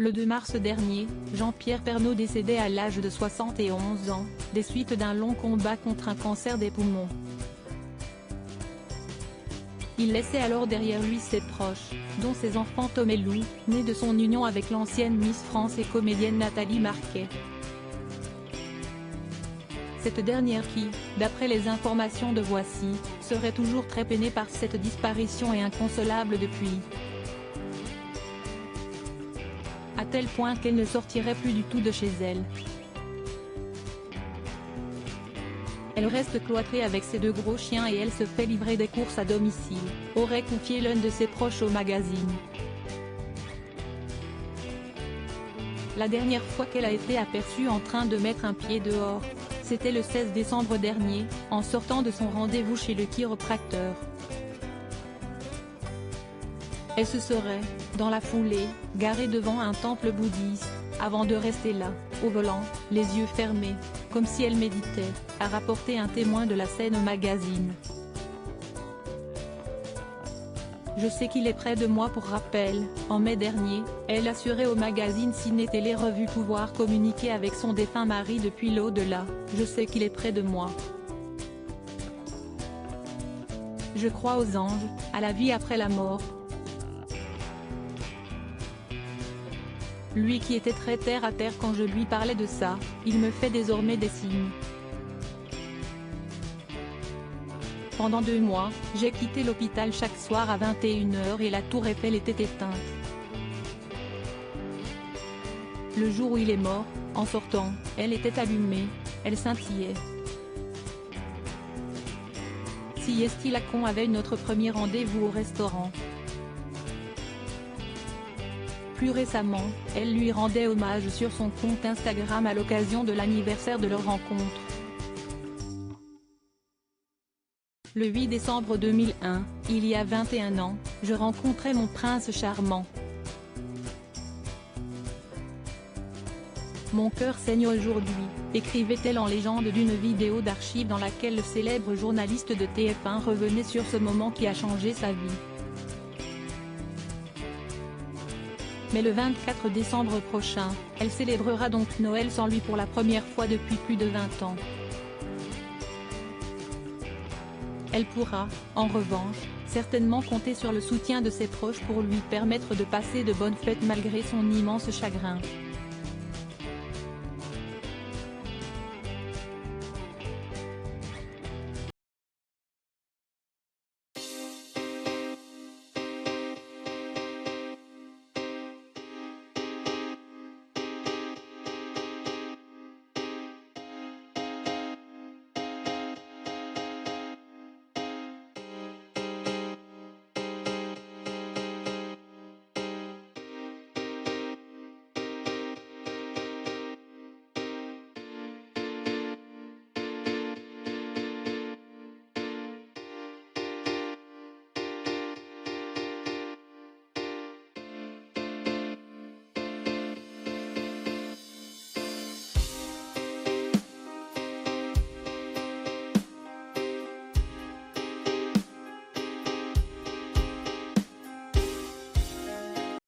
Le 2 mars dernier, Jean-Pierre Pernaut décédait à l'âge de 71 ans, des suites d'un long combat contre un cancer des poumons. Il laissait alors derrière lui ses proches, dont ses enfants Tom et Lou, nés de son union avec l'ancienne Miss France et comédienne Nathalie Marquet. Cette dernière qui, d'après les informations de Voici, serait toujours très peinée par cette disparition et inconsolable depuis. À tel point qu'elle ne sortirait plus du tout de chez elle. Elle reste cloîtrée avec ses 2 gros chiens et elle se fait livrer des courses à domicile, aurait confié l'un de ses proches au magazine. La dernière fois qu'elle a été aperçue en train de mettre un pied dehors, c'était le 16 décembre dernier, en sortant de son rendez-vous chez le chiropracteur. Elle se serait, dans la foulée, garée devant un temple bouddhiste, avant de rester là, au volant, les yeux fermés, comme si elle méditait, a rapporté un témoin de la scène au magazine. Je sais qu'il est près de moi. Pour rappel, en mai dernier, elle assurait au magazine Ciné Télé Revue pouvoir communiquer avec son défunt mari depuis l'au-delà. Je sais qu'il est près de moi. Je crois aux anges, à la vie après la mort. Lui qui était très terre à terre quand je lui parlais de ça, il me fait désormais des signes. Pendant 2 mois, j'ai quitté l'hôpital chaque soir à 21 h et la tour Eiffel était éteinte. Le jour où il est mort, en sortant, elle était allumée, elle scintillait. Si Esti Lacon avait notre premier rendez-vous au restaurant. Plus récemment, elle lui rendait hommage sur son compte Instagram à l'occasion de l'anniversaire de leur rencontre. Le 8 décembre 2001, il y a 21 ans, je rencontrais mon prince charmant. Mon cœur saigne aujourd'hui, écrivait-elle en légende d'une vidéo d'archives dans laquelle le célèbre journaliste de TF1 revenait sur ce moment qui a changé sa vie. Mais le 24 décembre prochain, elle célébrera donc Noël sans lui pour la première fois depuis plus de 20 ans. Elle pourra, en revanche, certainement compter sur le soutien de ses proches pour lui permettre de passer de bonnes fêtes malgré son immense chagrin.